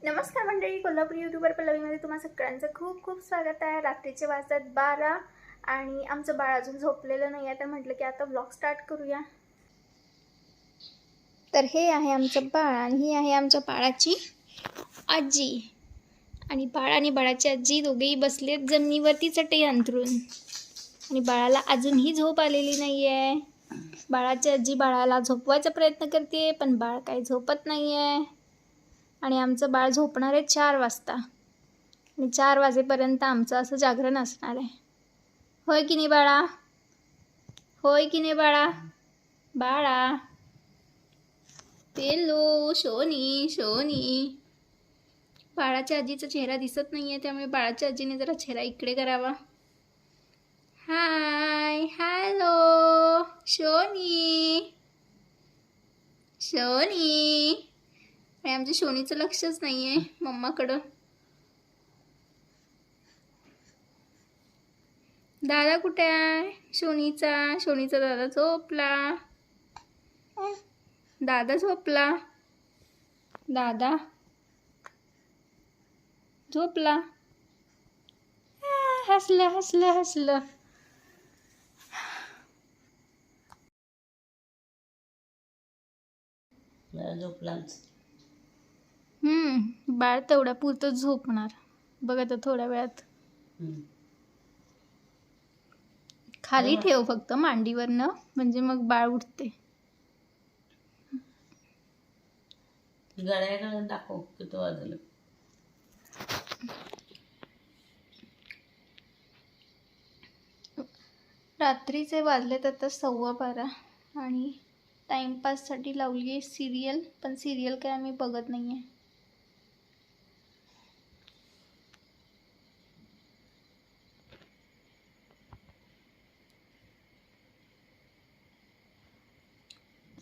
नमस्कार मंडळी, कोल्हापुरी यूट्यूबर पल्लवीमध्ये तुम्हा सगळ्यांचं खूप खूप स्वागत आहे। रात्रीचे वाजतात 12 आणि आमचं बाळ अजून झोपलेलं नाही आहे, तर म्हटलं की आता व्लॉग स्टार्ट करूया। तर हे आहे आमचं बाळ आणि ही आहे आमच्या बाळाची आजी। आणि बाळ आणि बाळाची आजी दोघेही बसलेत जमिनीवरती चटई अंथरून आणि बाळाला अजूनही झोप आलेली नाही आहे। बाळाची आजी बाळाला झोपवायचा प्रयत्न करते, पण बाळ काही झोपत नाही आहे। आणि आमचं बाळ झोपणार आहे 4 वाजता आणि 4 वाजेपर्यंत आमचं असं जागरण असणार आहे। होय की नाही बाळा? होय की नाही बाळा? बाळा पेलो शोनी शोनी। बाळाच्या आजीचा चेहरा दिसत नाही आहे, त्यामुळे बाळाच्या आजीने जरा चेहरा इकडे करावा। Hi hello Shoni Shoni. आणि आमच्या शोनीचं लक्षच नाही आहे मम्माकडं। दादा कुठे आहे शोनीचा? शोनीचा दादा झोपला। दादा झोपला। दादा झोपला। हसलं हसलं हसलं। बाळ तेवढ्या पुरतं झोपणार बघ आता थोड्या वेळात। खाली ठेव फक्त मांडीवरनं, म्हणजे मग बाळ उठते। गळ्याकडे दाखव किती वाजलं। रात्रीचे वाजलेत आता 12:15 आणि टाइमपाससाठी लावली आहे सिरियल, पण सिरियल काय आम्ही बघत नाही आहे।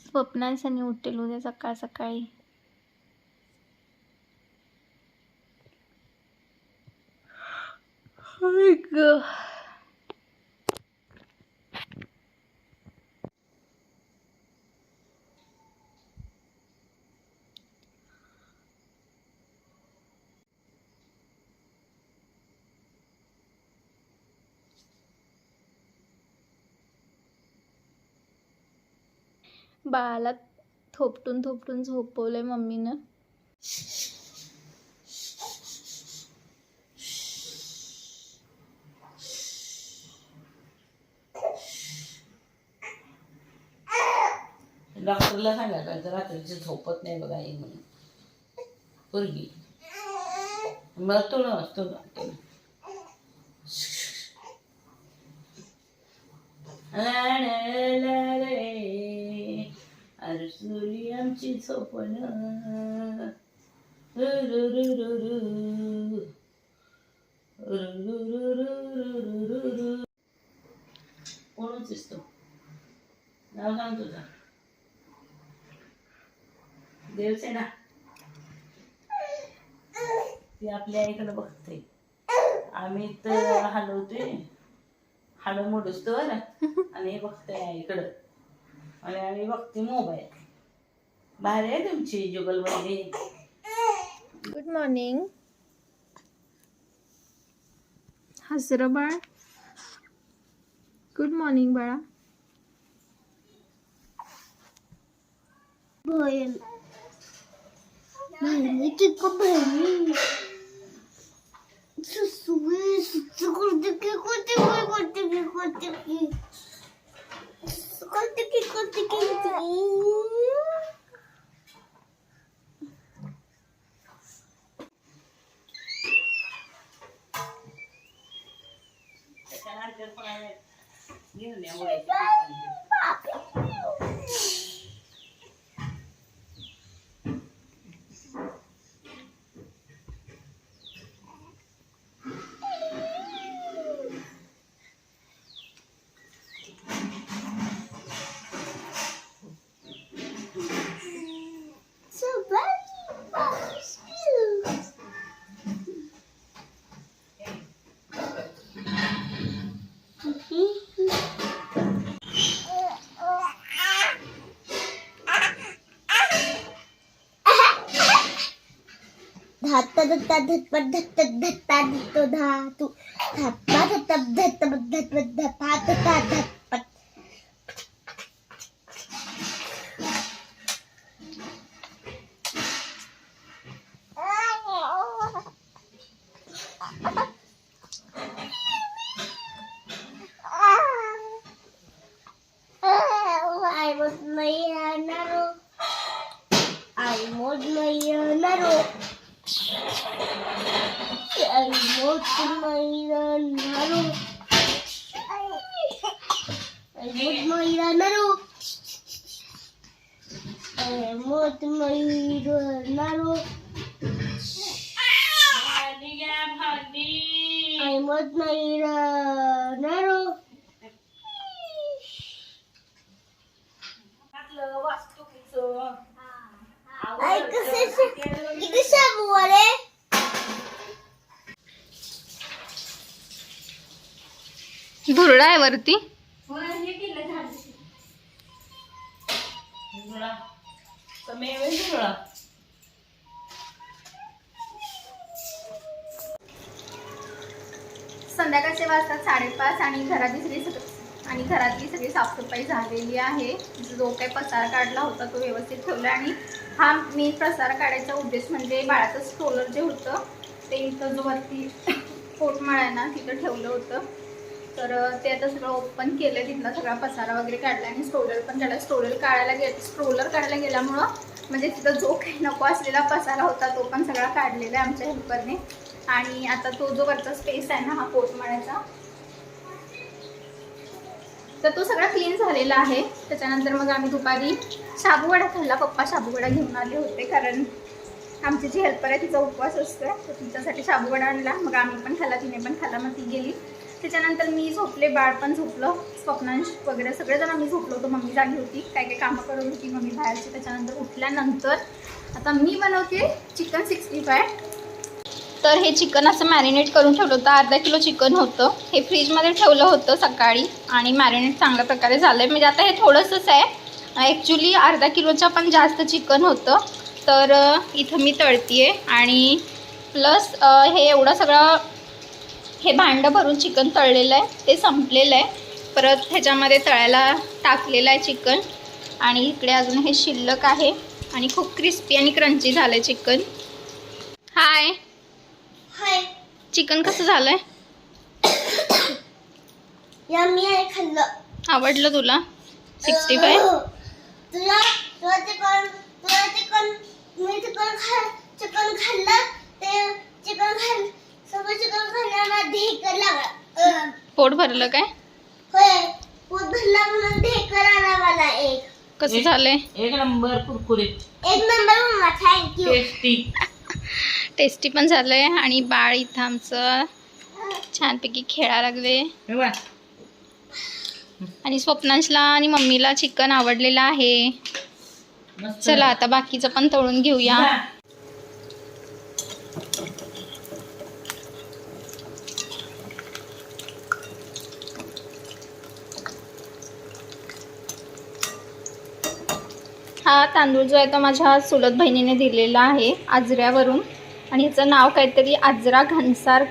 स्वप्नांसनी उठेल उद्या सकाळ सकाळी। बाळाला थोपटून थोपटून झोपवलंय मम्मीनं। डॉक्टरला सांगायचं रात्रीची झोपत नाही बघा आई म्हणून पोरगी। मग तो अरसुली आमची झोपण कोणच दिसतो नाव सांग तुझं। देवसेना ती आपल्या आईकडे बघते, आम्ही तर हलवतोय हाडं मोडूस तर आणि हे बघते आईकडं आणि आम्ही बघते मोबाईल। भारी आहे तुमची जुगलबंदी। गुड मॉर्निंग हसरं बाळ। गुड मॉर्निंग बाळा। बहीण बहिणीची का बहिणी सुसुवे सुसु करते की करते काय करते की करते की करते की करते की घेऊन या धाता धत्ता धतपट धत्त धत्ता धत्तो धातू धप्पा धत्तप धत्तप धतपट धप्पा धत्ता धतपट. I was Mayanaro. I was Mayanaro. I was Mayanaro. I was Mayanaro. I was Mayanaro. I was Mayanaro. Ay, किती शाबू वाले भुरडा आहे वरती. संध्याकाळचे वाजतात 5:30 आणि घरातली सगळी साफसफाई झालेली आहे. जो काही पसारा काढला होता तो व्यवस्थित ठेवला. आणि हा मी पसारा काढायचा उद्देश म्हणजे बाळाचं स्ट्रोलर जे होतं ते इथं जो वरती पोटमाळ आहे ना तिथं ठेवलं होतं. तर ते आता सगळं ओपन केलं, तिथला सगळा पसारा वगैरे काढला आणि स्ट्रोलर पण काढला. स्ट्रोलर काढायला गेल्यामुळं म्हणजे तिथं जो काही नको असलेला पसारा होता तो पण सगळा काढलेला आहे आमच्या हेल्परने. आणि आता तो जो वरचा स्पेस आहे ना हा पोटमाळ्याचा तर तो सगळा क्लीन झालेला आहे. त्याच्यानंतर मग आम्ही दुपारी शाबूवडा खाल्ला. पप्पा शाबूवडा घेऊन आले होते कारण आमची जी हेल्पर आहे तिचा उपवास असतो तर तिच्यासाठी शाबूवडा आणला. मग आम्ही पण खाल्ला, तिने पण खाल्ला, मग ती गेली. त्याच्यानंतर मी झोपले, बाळ पण झोपलं, स्वप्नांश वगैरे सगळेजण आम्ही झोपलो होतो. मम्मी जागी होती, काय काय कामं करत होती मम्मी बाहेरची. त्याच्यानंतर उठल्यानंतर आता मी बनवते चिकन 65. तर हे चिकन असं मॅरिनेट करून ठेवलं होतं. अर्धा किलो चिकन होतं. हे फ्रीजमध्ये ठेवलं होतं सकाळी आणि मॅरिनेट चांगल्या प्रकारे झालं आहे. म्हणजे आता हे थोडंसंच आहे, ॲक्च्युली अर्धा किलोच्या पण जास्त चिकन होतं. तर इथं मी तळते आहे आणि प्लस हे एवढं सगळं हे भांडं भरून चिकन तळलेलं आहे ते संपलेलं आहे. परत ह्याच्यामध्ये तळायला टाकलेलं आहे चिकन आणि इकडे अजून हे शिल्लक आहे आणि खूप क्रिस्पी आणि क्रंची झालं आहे चिकन. हाय, हाय. चिकन कसं झालंय? यम्मी आहे, खाल्लं. आवडलं तुला 65? तुला चिकन खाल्लं ते चिकन खाल्ल्यानं ढेकर लागला. पोट भरलं काय? होय, पोट भरला म्हणून ढेकर आला मला एक. कसं झालंय? एक नंबर कुरकुरीत, एक नंबर मम्मा, थँक्यू. टेस्टी पण झालंय. आणि बाळ इथं आमचं छानपैकी खेळायला लागले. आणि स्वप्नांशला आणि मम्मीला चिकन आवडलेलं आहे. चला आता बाकीचं पण तळून घेऊया. हा तांदूळ जो आहे तो माझ्या चुलत बहिणीने दिलेला आहे आजऱ्यावरून. आणि ह्याचं नाव काहीतरी आजरा घनसाळ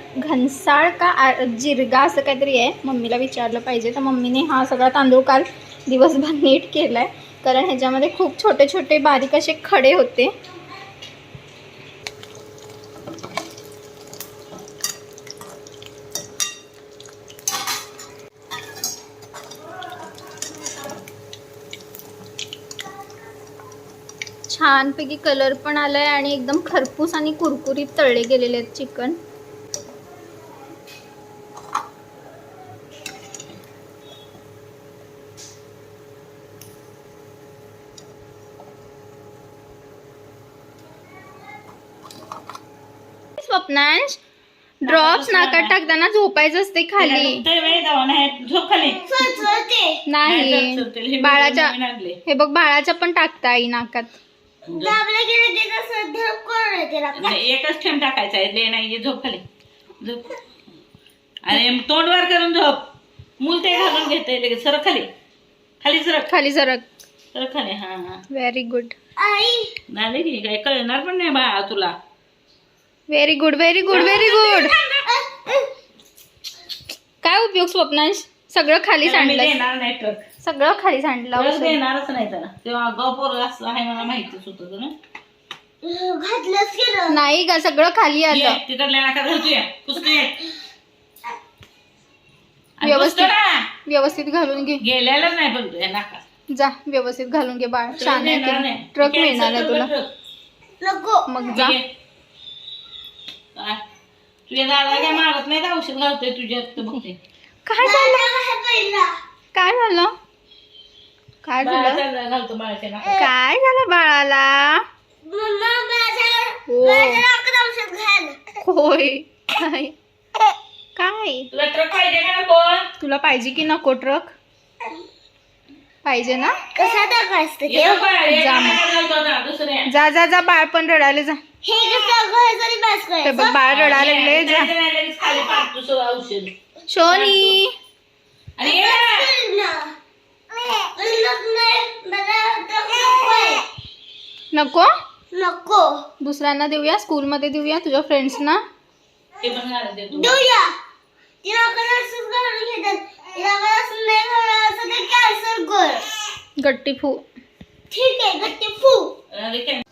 का जिरगा असं काहीतरी आहे. मम्मीला विचारलं पाहिजे. तर मम्मीने हा सगळा तांदूळ काल दिवसभर नीट केला आहे कारण ह्याच्यामध्ये खूप छोटे छोटे बारीक असे खडे होते. छानपैकी कलर पण आलाय आणि एकदम खरपूस आणि कुरकुरीत तळले गेलेले आहेत चिकन. स्वप्नांश, ड्रॉप्स नाकात टाकताना झोपायचं असते खाली. नाही, बाळाच्या हे बघ बाळाच्या पण टाकता आई नाकात. एकच ठेम टाकायचा आहे, नाही झोप खाली झोप. आणि तोंड वर करून झोप. मूल ते घालून घेते लगेच. सरक खाली, खाली सरक, खाली सरक, सरक खाली. हा हा, व्हेरी गुड. आई झाले की काय कळणार पण नाही बाळा तुला. Very good very good very good. काय उपयोग स्वप्नांश? सगळं खाली त्याला मी सांडलं, देणार नाही ट्रक. सगळं खाली सांडलं ट्रक औषध. देणारच नाही त्याला. तेव्हा अगाव पोरं असलं आहे मला माहितीच होतं तुला. घातलंच केलं. नाही का, सगळं खाली आलं. तिकडल्या नाका घालतोय पुसतोय. आणि व्यवस्थित पुसतो ना. व्यवस्थित घालून घे. गेलेलाच नाही पण तुझ्या नाका. जा व्यवस्थित घालून घे बाळ. ट्रक छान देणार आहे. नाही. ट्रक कॅन्सल मिळणार आहे कर तुला. ट्रक. नको. मग जा. ठीक आहे. काय? तुझ्या दादा काय मारत नाही का? औषध घालतोय तुझ्यात बघते. काय झालं? माझा पहिला. काय झालं? काय झालं? बाळाच्या घालतो बाळाच्या नाकात. काय झालं बाळाला? मम्मा माझ्या हो. नाकात औषध घाल. होय. काय काय तुला ट्रक पाहिजे का नको? तुला पाहिजे की नको ट्रक? पाहिजे ना? कसा टाकायचं ये हे? बाळ, एका जा मग. नाकात घालतो आता, दुसऱ्या. जा जा जा, बाळ पण रडायला जा. हे कसं घालायचं आणि बस ते करायचं? बघ बाळ रडायला लागले. जा नाही, नाही, लगेच खाली पाडतो सगळं औषध. शोनी. आणि ये ना. नको नको दुसऱ्यांना देऊया, स्कूलमध्ये देऊया, तुझ्या फ्रेंड्सना. ते पण घालून दे तू. देऊया. तिला असंच घालून घेतात. तिला असं नाही घालायचं असं ते कॅन्सल कर. गट्टी फू. ठीक आहे गट्टी फू. अरे काय?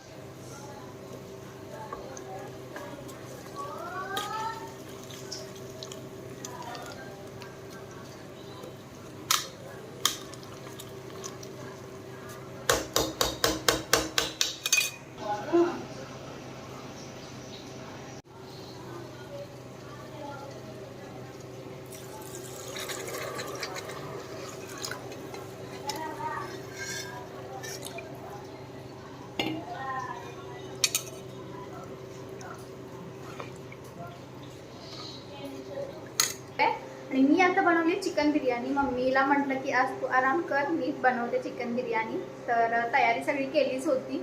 आणि मी आता बनवली चिकन बिर्याणी. मम्मीला म्हटलं की आज तू आराम कर, मी बनवते चिकन बिर्याणी. तर तयारी सगळी केलीच होती.